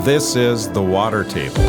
This is the water table.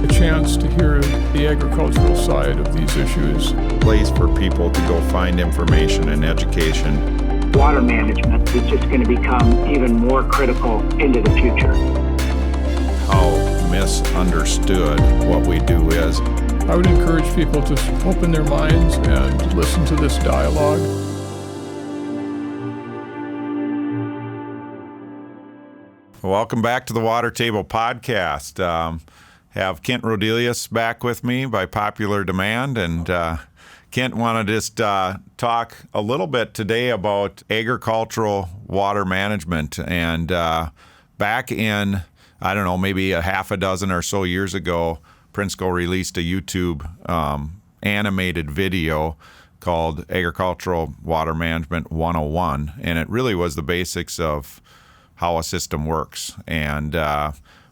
A chance to hear the agricultural side of these issues. Place for people to go find information and education. Water management is just going to become even more critical into the future. How misunderstood what we do is. I would encourage people to open their minds and listen to this dialogue. Welcome back to the Water Table Podcast. Have Kent Rodelius back with me by popular demand, and Kent wanted to just talk a little bit today about agricultural water management. And back in, I don't know, maybe a half a dozen or so years ago, Prinsco released a YouTube animated video called Agricultural Water Management 101, and it really was the basics of how a system works. And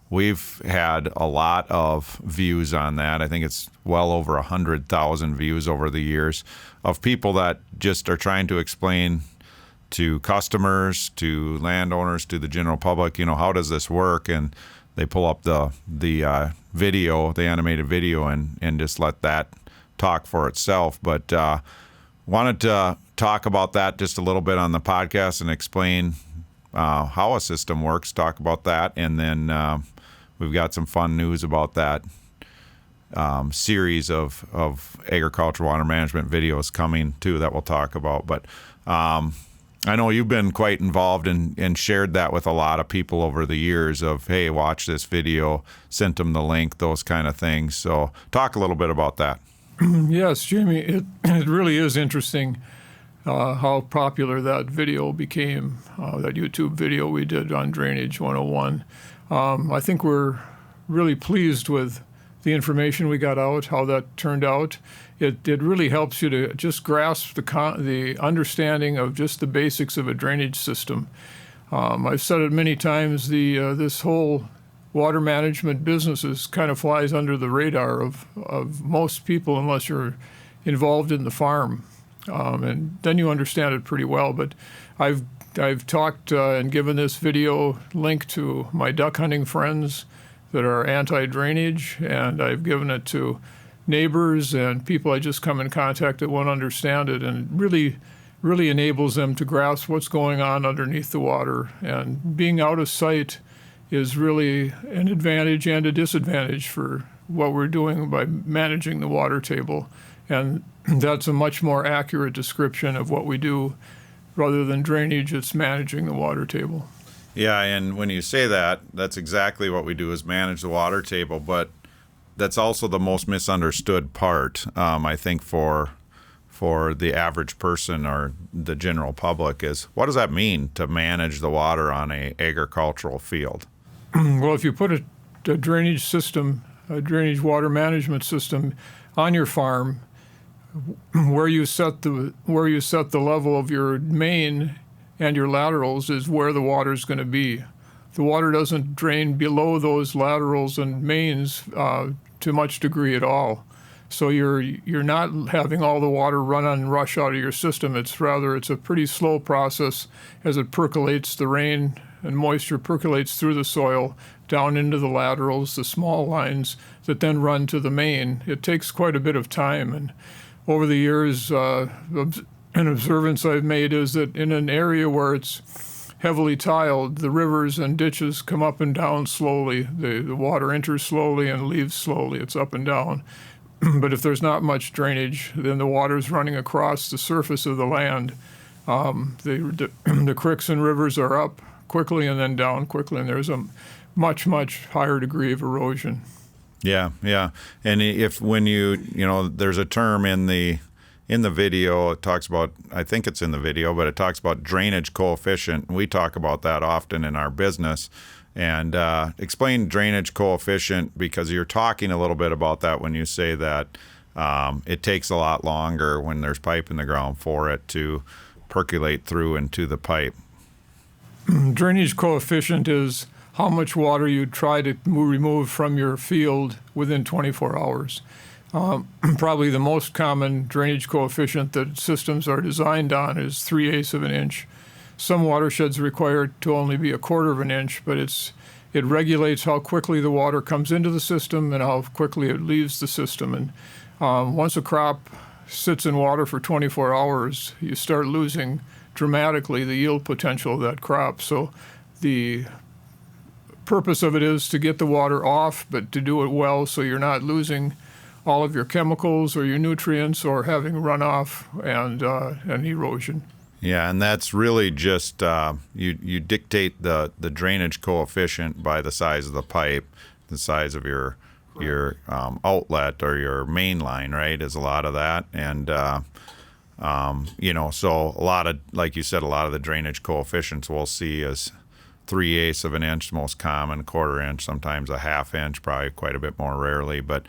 we've had a lot of views on that. I think it's well over 100,000 views over the years of people that just are trying to explain to customers, to landowners, to the general public, you know, how does this work? And they pull up the video, the animated video, and just let that talk for itself. But wanted to talk about that just a little bit on the podcast and explain how a system works, talk about that, and then we've got some fun news about that series of agricultural water management videos coming too that we'll talk about. But I know you've been quite involved and shared that with a lot of people over the years of, hey, watch this video, sent them the link, those kind of things. So talk a little bit about that. Yes, Jamie, it really is interesting how popular that video became, that YouTube video we did on Drainage 101. I think we're really pleased with the information we got out, how that turned out. It really helps you to just grasp the understanding of just the basics of a drainage system. I've said it many times, this whole water management business kind of flies under the radar of most people unless you're involved in the farm. And then you understand it pretty well. But I've talked and given this video link to my duck hunting friends that are anti-drainage, and I've given it to neighbors and people I just come in contact that won't understand it, and really enables them to grasp what's going on underneath the water. And being out of sight is really an advantage and a disadvantage for what we're doing by managing the water table. And that's a much more accurate description of what we do. Rather than drainage, it's managing the water table. Yeah, and when you say that, that's exactly what we do is manage the water table, but that's also the most misunderstood part, I think, for the average person or the general public is, what does that mean to manage the water on an agricultural field? Well, if you put a drainage system, a drainage water management system on your farm, where you set the level of your main and your laterals is where the water is going to be. The water doesn't drain below those laterals and mains to much degree at all. So you're not having all the water run and rush out of your system. It's a pretty slow process as it percolates, the rain and moisture percolates through the soil down into the laterals, the small lines that then run to the main. It takes quite a bit of time, and over the years, an observance I've made is that in an area where it's heavily tiled, the rivers and ditches come up and down slowly. The water enters slowly and leaves slowly. It's up and down. But if there's not much drainage, then the water's running across the surface of the land. The creeks and rivers are up quickly and then down quickly, and there's a much, much higher degree of erosion. Yeah. And if when you there's a term in the video, it talks about, I think it's in the video, but it talks about drainage coefficient. We talk about that often in our business. And explain drainage coefficient, because you're talking a little bit about that when you say that it takes a lot longer when there's pipe in the ground for it to percolate through into the pipe. Drainage coefficient is how much water you try to remove from your field within 24 hours. Probably the most common drainage coefficient that systems are designed on is 3/8 of an inch. Some watersheds require it to only be 1/4 of an inch, but it's it regulates how quickly the water comes into the system and how quickly it leaves the system. And once a crop sits in water for 24 hours, you start losing dramatically the yield potential of that crop. So the purpose of it is to get the water off, but to do it well so you're not losing all of your chemicals or your nutrients or having runoff and erosion. Yeah, and that's really just you dictate the drainage coefficient by the size of the pipe, the size of your outlet or your main line, right? Is a lot of that, and so a lot of, like you said, a lot of the drainage coefficients we'll see is 3/8 of an inch, most common, 1/4 inch, sometimes a 1/2 inch, probably quite a bit more rarely, but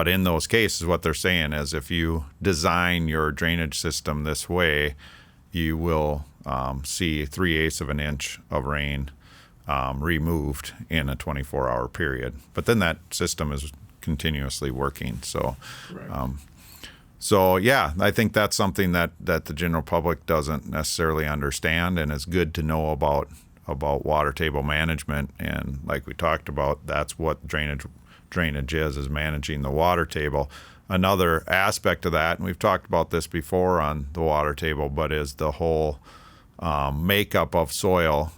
in those cases, what they're saying is if you design your drainage system this way, you will see 3/8 of an inch of rain removed in a 24-hour period. But then that system is continuously working. So, yeah, I think that's something that the general public doesn't necessarily understand, and it's good to know about water table management. And like we talked about, that's what drainage is managing the water table. Another aspect of that, and we've talked about this before on the water table, but is the whole makeup of soil,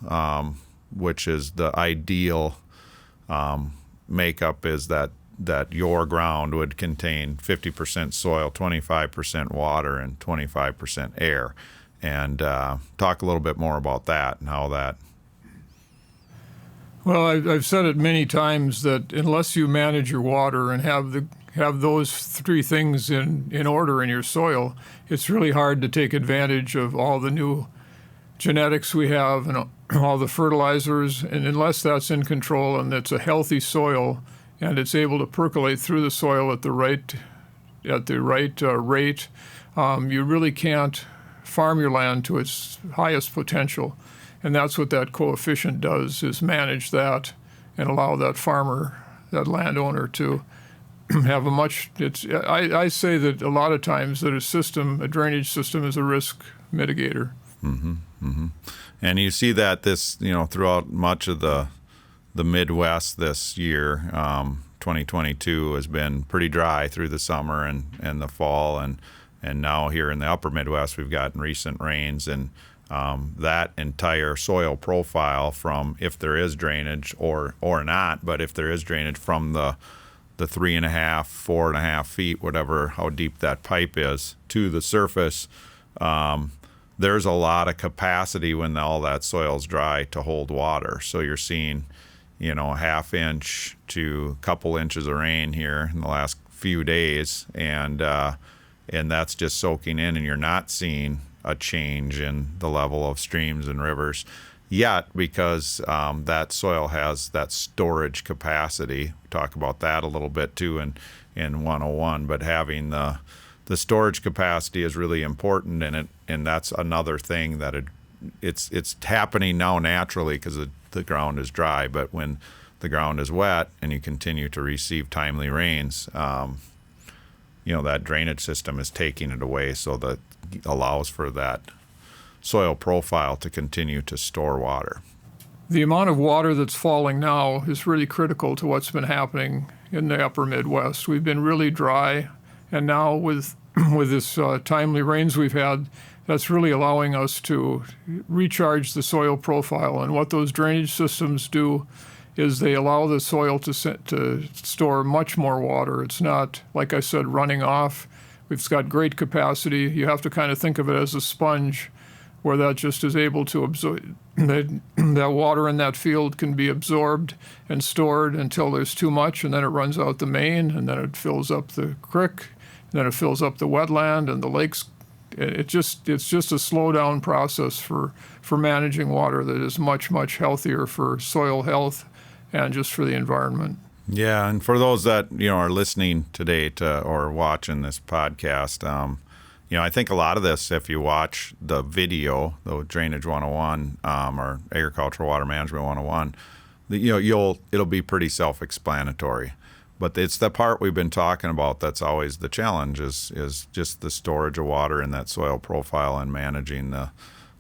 which is the ideal makeup is that your ground would contain 50% soil, 25% water, and 25% air. And talk a little bit more about that and how that. Well, I've said it many times that unless you manage your water and have those three things in order in your soil, it's really hard to take advantage of all the new genetics we have and all the fertilizers. And unless that's in control and it's a healthy soil and it's able to percolate through the soil at the right rate, you really can't farm your land to its highest potential. And that's what that coefficient does, is manage that and allow that farmer, that landowner, to have a much. I say that a lot of times that a drainage system is a risk mitigator. Mm-hmm, mm-hmm. And you see that throughout much of the Midwest this year. 2022 has been pretty dry through the summer and the fall, and now here in the upper Midwest we've gotten recent rains, and that entire soil profile, from if there is drainage or not, but if there is drainage from the 3.5, 4.5 feet, whatever, how deep that pipe is, to the surface, there's a lot of capacity when all that soil's dry to hold water. So you're seeing, a 1/2 inch to a couple inches of rain here in the last few days, and that's just soaking in, and you're not seeing a change in the level of streams and rivers yet, because that soil has that storage capacity. We talk about that a little bit too in 101, but having the storage capacity is really important, and that's another thing that it's happening now naturally because the ground is dry. But when the ground is wet and you continue to receive timely rains, that drainage system is taking it away, so that allows for that soil profile to continue to store water. The amount of water that's falling now is really critical to what's been happening in the upper Midwest. We've been really dry, and now with this timely rains we've had, that's really allowing us to recharge the soil profile. And what those drainage systems do is they allow the soil to store much more water. It's not, like I said, running off. We've got great capacity. You have to kind of think of it as a sponge, where that just is able to absorb, that water in that field can be absorbed and stored until there's too much, and then it runs out the main, and then it fills up the creek, and then it fills up the wetland and the lakes. It's just a slow down process for managing water that is much, much healthier for soil health and just for the environment. Yeah, and for those that are listening today or watching this podcast, I think a lot of this, if you watch the video, the Drainage 101 or Agricultural Water Management 101, it'll be pretty self-explanatory. But it's the part we've been talking about that's always the challenge, is just the storage of water in that soil profile and managing the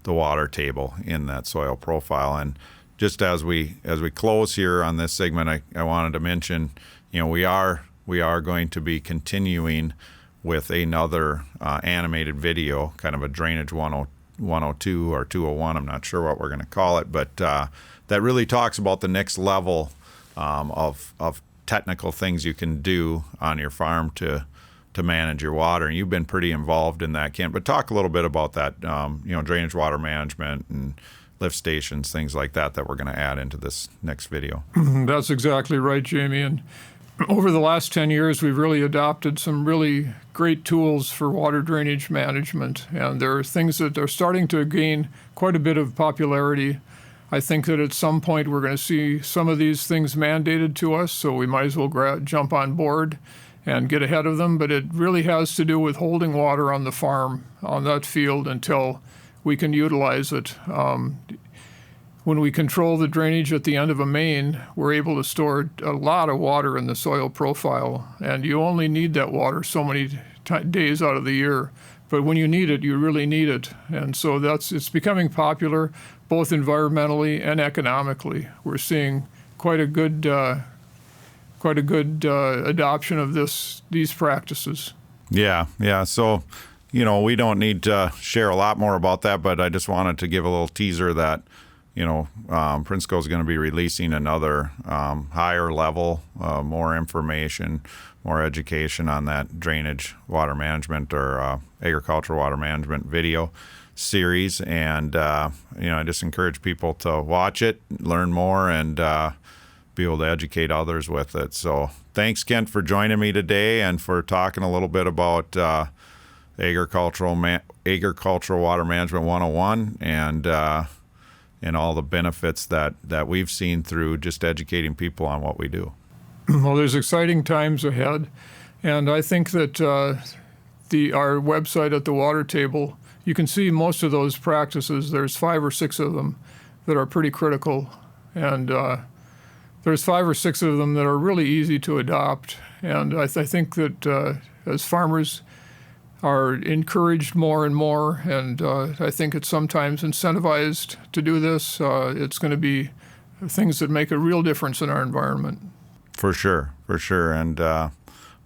water table in that soil profile. And just as we close here on this segment, I wanted to mention, we are going to be continuing with another animated video, kind of a drainage 102 or 201. I'm not sure what we're going to call it, but that really talks about the next level of technical things you can do on your farm to manage your water. And you've been pretty involved in that, Kent. But talk a little bit about that, drainage water management and lift stations, things like that we're going to add into this next video. That's exactly right, Jamie. And over the last 10 years, we've really adopted some really great tools for water drainage management. And there are things that are starting to gain quite a bit of popularity. I think that at some point we're going to see some of these things mandated to us, so we might as well jump on board and get ahead of them. But it really has to do with holding water on the farm, on that field, until we can utilize it. When we control the drainage at the end of a main, we're able to store a lot of water in the soil profile, and you only need that water so many days out of the year. But when you need it, you really need it. And so it's becoming popular both environmentally and economically. We're seeing quite a good adoption of these practices. Yeah. So, we don't need to share a lot more about that, but I just wanted to give a little teaser that, Prinsco is going to be releasing another higher level, more information, more education on that drainage water management or agricultural water management video series. And, I just encourage people to watch it, learn more, and be able to educate others with it. So thanks, Kent, for joining me today and for talking a little bit about agricultural water management 101 and all the benefits that we've seen through just educating people on what we do. Well, there's exciting times ahead, and I think that our website at the Water Table, you can see most of those practices. There's 5 or 6 of them that are pretty critical, and there's 5 or 6 of them that are really easy to adopt. And I think that as farmers are encouraged more and more, and I think it's sometimes incentivized to do this, it's going to be things that make a real difference in our environment. For sure. And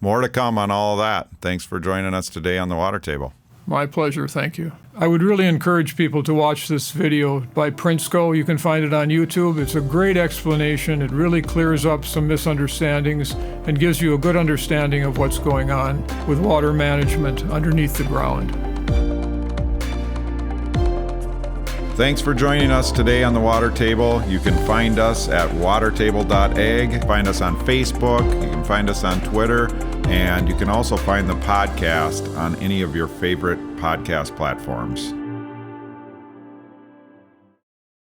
more to come on all of that. Thanks for joining us today on the Water Table. My pleasure. Thank you. I would really encourage people to watch this video by Prinsco. You can find it on YouTube. It's a great explanation. It really clears up some misunderstandings and gives you a good understanding of what's going on with water management underneath the ground. Thanks for joining us today on the Water Table. You can find us at watertable.ag. Find us on Facebook. You can find us on Twitter. And you can also find the podcast on any of your favorite podcast platforms.